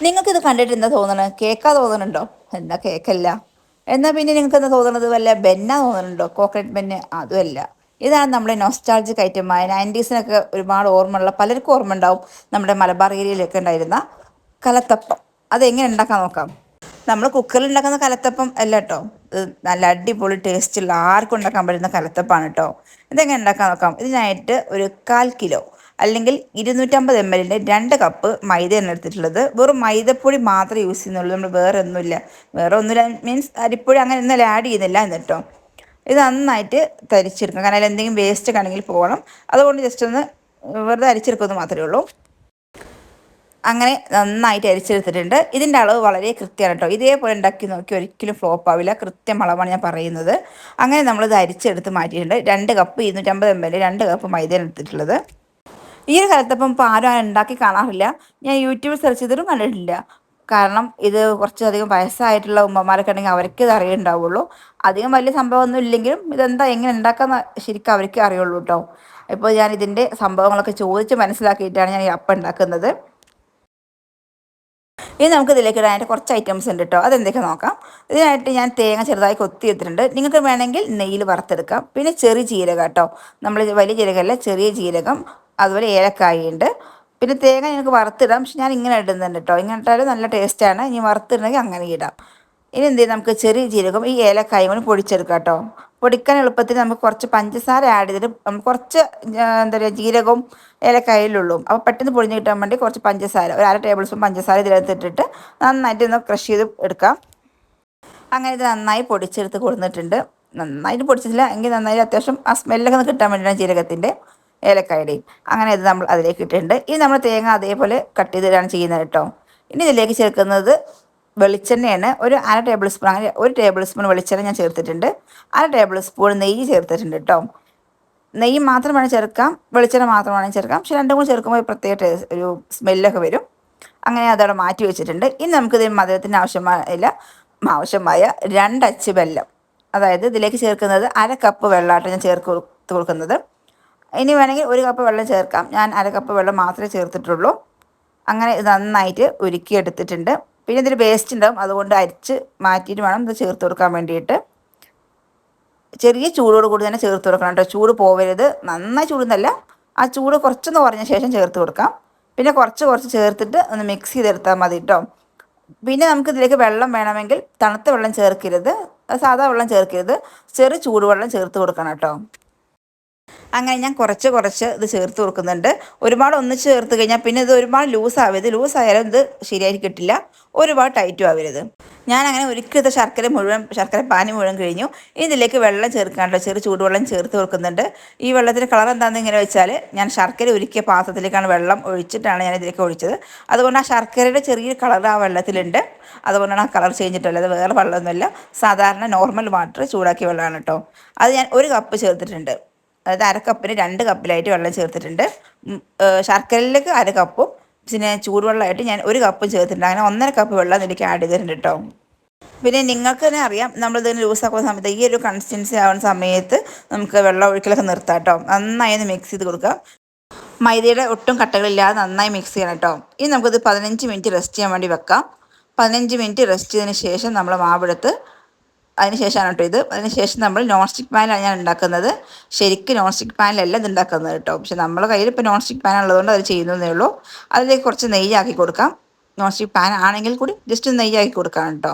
നിങ്ങൾക്കിത് കണ്ടിട്ട് എന്താ തോന്നണത്? കേക്കാ തോന്നണുണ്ടോ? എന്താ കേക്കല്ല. എന്നാൽ പിന്നെ നിങ്ങൾക്ക് എന്താ തോന്നുന്നത്? വല്ല ബെന്ന തോന്നുന്നുണ്ടോ? കോക്കനട്ട് ബെന്ന്? അതുമല്ല. ഇതാണ് നമ്മുടെ നൊസ്റ്റാൾജിക് ഐറ്റമായ 90സിനൊക്കെ ഒരുപാട് ഓർമ്മയുള്ള പലർക്കും ഓർമ്മ ഉണ്ടാവും. നമ്മുടെ മലബാർ ഏരിയയിലൊക്കെ ഉണ്ടായിരുന്ന കലത്തപ്പം. അതെങ്ങനെ ഉണ്ടാക്കാൻ നോക്കാം. നമ്മൾ കുക്കറിൽ ഉണ്ടാക്കുന്ന കലത്തപ്പം അല്ല കേട്ടോ. ഇത് നല്ല അടിപൊളി ടേസ്റ്റുള്ള ആർക്കും ഉണ്ടാക്കാൻ പറ്റുന്ന കലത്തപ്പാണ് കേട്ടോ. ഇതെങ്ങനെ ഉണ്ടാക്കാൻ നോക്കാം. ഇതിനായിട്ട് ഒരു 1/4 കിലോ അല്ലെങ്കിൽ 250 ml 2 കപ്പ് മൈദയാണ് എടുത്തിട്ടുള്ളത്. വെറും മൈദപ്പൊടി മാത്രമേ യൂസ് ചെയ്യുന്നുള്ളൂ. നമ്മൾ വേറെ ഒന്നുമില്ല മീൻസ് അരിപ്പൊടി അങ്ങനെ ഒന്നും ആഡ് ചെയ്യുന്നില്ല എന്നിട്ടോ. ഇത് നന്നായിട്ട് തരിച്ചെടുക്കണം. കാരണം അതിൽ എന്തെങ്കിലും വേസ്റ്റ് ഒക്കെ ആണെങ്കിൽ പോകണം. അതുകൊണ്ട് ജസ്റ്റ് ഒന്ന് വെറുതെ അരിച്ചെടുക്കുമെന്ന് മാത്രമേ ഉള്ളൂ. അങ്ങനെ നന്നായിട്ട് അരിച്ചെടുത്തിട്ടുണ്ട്. ഇതിൻ്റെ അളവ് വളരെ കൃത്യമാണ് കേട്ടോ. ഇതേപോലെ ഉണ്ടാക്കി നോക്കി ഒരിക്കലും ഫ്ലോപ്പ് ആവില്ല. കൃത്യം അളവാണ് ഞാൻ പറയുന്നത്. അങ്ങനെ നമ്മളിത് അരിച്ചെടുത്ത് മാറ്റിയിട്ടുണ്ട്. 2 കപ്പ് 250 ml 2 കപ്പ് മൈദയാണ് എടുത്തിട്ടുള്ളത്. ഈ ഒരു കലത്തപ്പം ഇപ്പോൾ ആരും ഉണ്ടാക്കി കാണാറില്ല. ഞാൻ യൂട്യൂബിൽ സെർച്ച് ചെയ്തിട്ടും കണ്ടിട്ടില്ല. കാരണം ഇത് കുറച്ചധികം വയസ്സായിട്ടുള്ള ഉമ്മമാരൊക്കെ ഉണ്ടെങ്കിൽ അവർക്ക് ഇത് അറിയുണ്ടാവുള്ളൂ. അധികം വലിയ സംഭവമൊന്നും ഇല്ലെങ്കിലും ഇതെന്താ എങ്ങനെ ഉണ്ടാക്കാന്ന് ശരിക്കും അവർക്ക് അറിയുള്ളൂ കേട്ടോ. ഇപ്പോൾ ഞാൻ ഇതിൻ്റെ സംഭവങ്ങളൊക്കെ ചോദിച്ച് മനസ്സിലാക്കിയിട്ടാണ് ഞാൻ ഈ അപ്പം ഉണ്ടാക്കുന്നത്. ഇനി നമുക്ക് ഇതിലേക്ക് ഇടാനായിട്ട് കുറച്ച് ഐറ്റംസ് ഉണ്ട് കേട്ടോ. അതെന്തൊക്കെ നോക്കാം. ഇതിനായിട്ട് ഞാൻ തേങ്ങ ചെറുതായി കൊത്തി എടുത്തിട്ടുണ്ട്. നിങ്ങൾക്ക് വേണമെങ്കിൽ നെയ്യിൽ വറുത്തെടുക്കാം. പിന്നെ ചെറിയ ജീരകം കേട്ടോ. നമ്മൾ വലിയ ജീരകമല്ല, ചെറിയ ജീരകം. അതുപോലെ ഏലക്കായ ഉണ്ട്. പിന്നെ തേങ്ങ നിങ്ങൾക്ക് വറുത്തിടാം. പക്ഷെ ഞാൻ ഇങ്ങനെ ഇടുന്നുണ്ട് കേട്ടോ. ഇങ്ങനെ ഇട്ടാലും നല്ല ടേസ്റ്റാണ്. ഇനി വറുത്തിടണമെങ്കിൽ അങ്ങനെ ഇടാം. ഇനി എന്ത് ചെയ്യും, നമുക്ക് ചെറിയ ജീരകം ഈ ഏലക്കായും കൂടി പൊടിച്ചെടുക്കാം കേട്ടോ. പൊടിക്കാൻ എളുപ്പത്തിൽ നമുക്ക് കുറച്ച് പഞ്ചസാര ആഡ് ചെയ്തിട്ട് കുറച്ച് എന്താ പറയുക ജീരകവും ഏലക്കായയിലുള്ളൂ. അപ്പോൾ പെട്ടെന്ന് പൊടിഞ്ഞ് കിട്ടാൻ വേണ്ടി കുറച്ച് പഞ്ചസാര, ഒരു 1/2 ടേബിൾ സ്പൂൺ പഞ്ചസാര ഇതിനകത്തിട്ടിട്ട് നന്നായിട്ട് ഒന്ന് ക്രഷ് ചെയ്ത് എടുക്കാം. അങ്ങനെ ഇത് നന്നായി പൊടിച്ചെടുത്ത് കൊടുത്തിട്ടുണ്ട്. നന്നായിട്ട് പൊടിച്ചിട്ടില്ല എങ്കിൽ നന്നായി അത്യാവശ്യം ആ സ്മെല്ലൊക്കെ ഒന്ന് കിട്ടാൻ വേണ്ടിയിട്ടാണ് ജീരകത്തിൻ്റെ ഏലക്കായുടെയും. അങ്ങനെ ഇത് നമ്മൾ അതിലേക്ക് ഇട്ടിട്ടുണ്ട്. ഇനി നമ്മൾ തേങ്ങ അതേപോലെ കട്ട് ചെയ്തിട്ടാണ് ചെയ്യുന്നത് കേട്ടോ. ഇനി ഇതിലേക്ക് ചേർക്കുന്നത് വെളിച്ചെണ്ണയാണ്. ഒരു 1/2 ടേബിൾ സ്പൂൺ, അങ്ങനെ 1 ടേബിൾ സ്പൂൺ വെളിച്ചെണ്ണ ഞാൻ ചേർത്തിട്ടുണ്ട്. 1/2 ടേബിൾ സ്പൂൺ നെയ്യ് ചേർത്തിട്ടുണ്ട് കേട്ടോ. നെയ്യ് മാത്രം വേണം ചേർക്കാം, വെളിച്ചെണ്ണ മാത്രം വേണമെങ്കിൽ ചേർക്കാം. പക്ഷെ രണ്ടും കൂടി ചേർക്കുമ്പോൾ പ്രത്യേക ഒരു സ്മെല്ലൊക്കെ വരും. അങ്ങനെ അതവിടെ മാറ്റി വെച്ചിട്ടുണ്ട്. ഇനി നമുക്കിതിന് മധുരത്തിന് ആവശ്യമായ 2 അച്ച് വെല്ലം, അതായത് ഇതിലേക്ക് ചേർക്കുന്നത് 1/2 കപ്പ് വെള്ളമായിട്ട് ഞാൻ കൊടുക്കുന്നത്. ഇനി വേണമെങ്കിൽ 1 കപ്പ് വെള്ളം ചേർക്കാം. ഞാൻ 1/2 കപ്പ് വെള്ളം മാത്രമേ ചേർത്തിട്ടുള്ളൂ. അങ്ങനെ ഇത് നന്നായിട്ട് ഉരുക്കി എടുത്തിട്ടുണ്ട്. പിന്നെ ഇതിൽ വേസ്റ്റ് ഉണ്ടാവും, അതുകൊണ്ട് അരിച്ച് മാറ്റിയിട്ട് വേണം ഇത് ചേർത്ത് കൊടുക്കാൻ വേണ്ടിയിട്ട്. ചെറിയ ചൂടോട് കൂടി തന്നെ ചേർത്ത് കൊടുക്കണം കേട്ടോ. ചൂട് പോവരുത്, നന്നായി ചൂടുന്നല്ല, ആ ചൂട് കുറച്ചൊന്ന് കുറഞ്ഞ ശേഷം ചേർത്ത് കൊടുക്കാം. പിന്നെ കുറച്ച് ചേർത്തിട്ട് ഒന്ന് മിക്സ് ചെയ്തെടുത്താൽ മതി കേട്ടോ. പിന്നെ നമുക്ക് ഇതിലേക്ക് വെള്ളം വേണമെങ്കിൽ തണുത്ത വെള്ളം ചേർക്കരുത്, സാധാ വെള്ളം ചേർക്കരുത്, ചെറു ചൂടുവെള്ളം ചേർത്ത് കൊടുക്കണം കേട്ടോ. അങ്ങനെ ഞാൻ കുറച്ച് ഇത് ചേർത്ത് കൊടുക്കുന്നുണ്ട്. ഒരുപാട് ഒന്നിച്ച് ചേർത്ത് കഴിഞ്ഞാൽ പിന്നെ ഇത് ഒരുപാട് ലൂസാവരുത്. ലൂസായാലും ഇത് ശരിയായി കിട്ടില്ല, ഒരുപാട് ടൈറ്റും ആവരുത്. ഞാനങ്ങനെ ഒരിക്കലും ശർക്കര പാനി മുഴുവൻ കഴിഞ്ഞു. ഇതിലേക്ക് വെള്ളം ചേർക്കാനുണ്ട്. ചെറു ചൂടുവെള്ളം ചേർത്ത് കൊടുക്കുന്നുണ്ട്. ഈ വെള്ളത്തിൻ്റെ കളർ എന്താണെന്ന് ഇങ്ങനെ വെച്ചാൽ ഞാൻ ശർക്കര ഉരുക്കിയ പാത്രത്തിലേക്കാണ് വെള്ളം ഒഴിച്ചിട്ടാണ് ഞാൻ ഇതിലേക്ക് ഒഴിച്ചത്. അതുകൊണ്ട് ആ ശർക്കരയുടെ ചെറിയൊരു കളർ ആ വെള്ളത്തിലുണ്ട്. അതുകൊണ്ടാണ് ആ കളർ ചേഞ്ച് ഇട്ടുള്ളത്, വേറെ വെള്ളമൊന്നുമില്ല. സാധാരണ നോർമൽ വാട്ടർ ചൂടാക്കിയ വെള്ളമാണ് കേട്ടോ. അത് ഞാൻ 1 കപ്പ് ചേർത്തിട്ടുണ്ട്. അതായത് 1/2 കപ്പിന് 2 കപ്പിലായിട്ട് വെള്ളം ചേർത്തിട്ടുണ്ട്. ശർക്കരയിലേക്ക് 1/2 കപ്പും പിന്നെ ചൂടുവെള്ളമായിട്ട് ഞാൻ 1 കപ്പും ചേർത്തിട്ടുണ്ട്. അങ്ങനെ 1.5 കപ്പ് വെള്ളം ഇതിലേക്ക് ആഡ് ചെയ്തിട്ടുണ്ട് കേട്ടോ. പിന്നെ നിങ്ങൾക്ക് തന്നെ അറിയാം, നമ്മളിതിന് ലൂസാക്കുന്ന സമയത്ത് ഈ ഒരു കൺസിസ്റ്റൻസി ആവുന്ന സമയത്ത് നമുക്ക് വെള്ളം ഒഴിക്കലൊക്കെ നിർത്താം കേട്ടോ. നന്നായി ഒന്ന് മിക്സ് ചെയ്ത് കൊടുക്കാം. മൈദയുടെ ഒട്ടും കട്ടകളില്ലാതെ നന്നായി മിക്സ് ചെയ്യണം കേട്ടോ. ഇനി നമുക്കിത് 15 മിനിറ്റ് റെസ്റ്റ് ചെയ്യാൻ വേണ്ടി വെക്കാം. 15 മിനിറ്റ് റെസ്റ്റ് ചെയ്തതിന് ശേഷം നമ്മൾ മാവെടുത്ത്, അതിന് ശേഷമാണ് കേട്ടോ ഇത്. അതിന് ശേഷം നമ്മൾ നോൺ സ്റ്റിക്ക് പാനിലാണ് ഞാൻ ഉണ്ടാക്കുന്നത്. ശരിക്കും നോൺ സ്റ്റിക്ക് പാനിലല്ല ഇത് ഉണ്ടാക്കുന്നത് കേട്ടോ. പക്ഷെ നമ്മളെ കയ്യിൽ ഇപ്പോൾ നോൺ സ്റ്റിക്ക് പാൻ ഉള്ളതുകൊണ്ട് അത് ചെയ്യുന്നതേ ഉള്ളൂ. അതിലേക്ക് കുറച്ച് നെയ്യാക്കി കൊടുക്കാം. നോൺ സ്റ്റിക്ക് പാൻ ആണെങ്കിൽ കൂടി ജസ്റ്റ് നെയ്യാക്കി കൊടുക്കാം കേട്ടോ.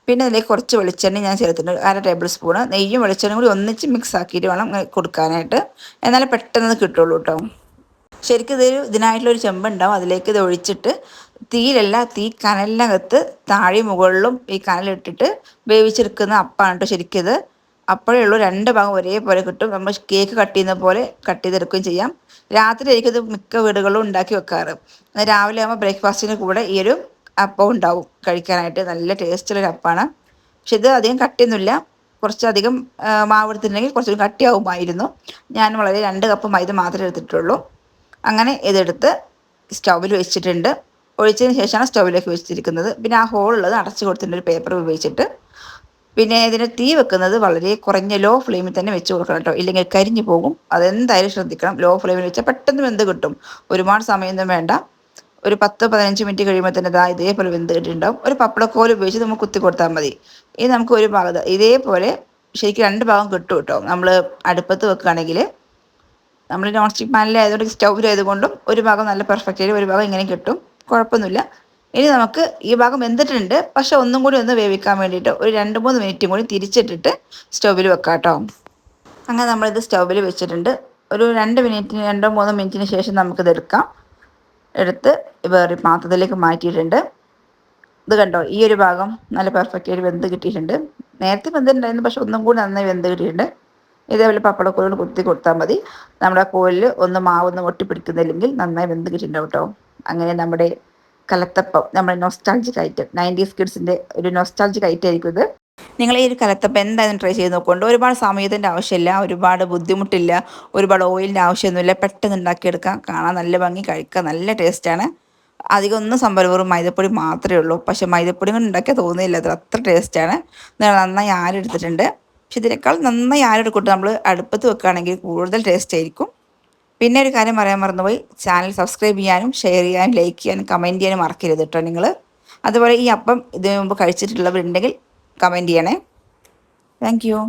പിന്നെ അതിലേക്ക് കുറച്ച് വെളിച്ചെണ്ണ ഞാൻ ചേർത്തിട്ടുണ്ട്. 1/2 ടേബിൾ സ്പൂൺ നെയ്യും വെളിച്ചെണ്ണയും കൂടി ഒന്നിച്ച് മിക്സ് ആക്കിയിട്ട് വേണം കൊടുക്കാനായിട്ട്. എന്നാലും പെട്ടെന്ന് കിട്ടുള്ളൂ കേട്ടോ. ശരിക്കും ഇതിനായിട്ടുള്ളൊരു ചെമ്പുണ്ടാവും, അതിലേക്ക് ഇത് ഒഴിച്ചിട്ട് തീ കനലിനകത്ത് താഴെയും മുകളിലും ഈ കനലിട്ടിട്ട് വേവിച്ചെടുക്കുന്ന അപ്പമാണ് കേട്ടോ ശരിക്കും ഇത്. അപ്പോഴേ ഉള്ളൂ 2 ഭാഗം ഒരേപോലെ കിട്ടും. നമ്മൾ കേക്ക് കട്ട് ചെയ്യുന്ന പോലെ കട്ട് ചെയ്തെടുക്കുകയും ചെയ്യാം. രാത്രി ആയിരിക്കും ഇത് മിക്ക വീടുകളിലും ഉണ്ടാക്കി വെക്കാറ്. രാവിലെ ആകുമ്പോൾ ബ്രേക്ക്ഫാസ്റ്റിന് കൂടെ ഈ ഒരു അപ്പം ഉണ്ടാവും കഴിക്കാനായിട്ട്. നല്ല ടേസ്റ്റുള്ളൊരു അപ്പമാണ്. പക്ഷെ ഇത് അധികം കട്ടിയൊന്നുമില്ല. കുറച്ചധികം മാവ് എടുത്തിട്ടുണ്ടെങ്കിൽ കുറച്ചുകൂടി കട്ടിയാവുമായിരുന്നു. ഞാൻ വളരെ 2 കപ്പ് മൈദ മാത്രമേ എടുത്തിട്ടുള്ളൂ. അങ്ങനെ ഇതെടുത്ത് സ്റ്റൗവിൽ വെച്ചിട്ടുണ്ട്. ഒഴിച്ചതിന് ശേഷമാണ് സ്റ്റൗവിലേക്ക് വെച്ചിരിക്കുന്നത്. പിന്നെ ആ ഹോളുള്ളത് അടച്ചു കൊടുത്തിട്ടുണ്ട് ഒരു പേപ്പർ ഉപയോഗിച്ചിട്ട്. പിന്നെ ഇതിന് തീ വെക്കുന്നത് വളരെ കുറഞ്ഞ ലോ ഫ്ലെയിമിൽ തന്നെ വെച്ച് കൊടുക്കണം കേട്ടോ, ഇല്ലെങ്കിൽ കരിഞ്ഞു പോകും. അതെന്തായാലും ശ്രദ്ധിക്കണം. ലോ ഫ്ലെയിമിൽ വെച്ചാൽ പെട്ടെന്ന് വെന്ത് കിട്ടും, ഒരുപാട് സമയമൊന്നും വേണ്ട. ഒരു 10-15 മിനിറ്റ് കഴിയുമ്പോൾ തന്നെ ഇതാ ഇതേപോലെ വെന്ത് കിട്ടിയിട്ടുണ്ടാവും. ഒരു പപ്പടക്കോൽ ഉപയോഗിച്ച് നമുക്ക് കുത്തി കൊടുത്താൽ മതി. ഇനി നമുക്ക് ഒരു ഭാഗത്ത് ഇതേപോലെ ശരിക്കും 2 ഭാഗം കിട്ടും കേട്ടോ. നമ്മൾ അടുപ്പത്ത് വെക്കുകയാണെങ്കിൽ നമ്മൾ നോൺ സ്റ്റിക്ക് പാനിലായതുകൊണ്ട് സ്റ്റൗവിലായതുകൊണ്ടും ഒരു ഭാഗം നല്ല പെർഫെക്റ്റ് ആയി ഒരു ഭാഗം ഇങ്ങനെ കിട്ടും, കുഴപ്പമൊന്നുമില്ല. ഇനി നമുക്ക് ഈ ഭാഗം വെന്തിട്ടുണ്ട്, പക്ഷെ ഒന്നും കൂടി ഒന്ന് വേവിക്കാൻ വേണ്ടിയിട്ട് ഒരു 2-3 മിനിറ്റും കൂടി തിരിച്ചിട്ടിട്ട് സ്റ്റൗവിൽ വെക്കാം കേട്ടോ. അങ്ങനെ നമ്മളിത് സ്റ്റൗവിൽ വെച്ചിട്ടുണ്ട്. ഒരു 2-3 മിനിറ്റിന് ശേഷം നമുക്കിത് എടുത്ത് വേറെ പാത്രത്തിലേക്ക് മാറ്റിയിട്ടുണ്ട്. ഇത് കണ്ടോ, ഈ ഒരു ഭാഗം നല്ല പെർഫെക്റ്റ് ആയിട്ട് വെന്ത് കിട്ടിയിട്ടുണ്ട്. നേരത്തെ വെന്തിട്ടുണ്ടായിരുന്നു, പക്ഷെ ഒന്നും കൂടി നന്നായി വെന്ത് കിട്ടിയിട്ടുണ്ട്. ഇതേപോലെ പപ്പടക്കോലുകൾ കുത്തി കൊടുത്താൽ മതി. നമ്മുടെ കോലിൽ മാവൊന്നും ഒട്ടിപ്പിടിക്കുന്നില്ലെങ്കിൽ നന്നായി വെന്ത് കിട്ടിയിട്ടുണ്ടാവും കേട്ടോ. അങ്ങനെ നമ്മുടെ കലത്തപ്പം, നമ്മുടെ നൊസ്റ്റാൾജിക് ഐറ്റം, 90s കിഡ്സിൻ്റെ ഒരു നൊസ്റ്റാൾജിക് ഐറ്റം ആയിരിക്കും ഇത്. നിങ്ങൾ ഈ ഒരു കലത്തപ്പം എന്തായാലും ട്രൈ ചെയ്ത് നോക്കുന്നുണ്ട്. ഒരുപാട് സമയത്തിൻ്റെ ആവശ്യമില്ല, ഒരുപാട് ബുദ്ധിമുട്ടില്ല, ഒരുപാട് ഓയിലിൻ്റെ ആവശ്യമൊന്നുമില്ല. പെട്ടെന്ന് ഉണ്ടാക്കിയെടുക്കാം, കാണാൻ നല്ല ഭംഗി, കഴിക്കാൻ നല്ല ടേസ്റ്റാണ്. അധികം ഒന്നും സംഭവം വെറും മൈദപ്പൊടി മാത്രമേ ഉള്ളൂ. പക്ഷേ മൈദപ്പൊടി കൊണ്ട് ഉണ്ടാക്കിയാൽ തോന്നുന്നില്ല, അത് അത്ര ടേസ്റ്റാണ്. നന്നായി ആരെടുത്തിട്ടുണ്ട്. പക്ഷെ ഇതിനേക്കാൾ നന്നായി ആരെടുക്കട്ടെ നമ്മൾ അടുപ്പത്ത് വെക്കുകയാണെങ്കിൽ കൂടുതൽ ടേസ്റ്റ് ആയിരിക്കും. പിന്നെ ഒരു കാര്യം പറയാൻ മറന്നുപോയി, ചാനൽ സബ്സ്ക്രൈബ് ചെയ്യാനും ഷെയർ ചെയ്യാനും ലൈക്ക് ചെയ്യാനും കമൻറ്റ് ചെയ്യാനും മറക്കരുത് കേട്ടോ നിങ്ങൾ. അതുപോലെ ഈ അപ്പം ഇതിനു മുമ്പ് കഴിച്ചിട്ടുള്ളവരുണ്ടെങ്കിൽ കമൻറ്റ് ചെയ്യണേ. Thank you.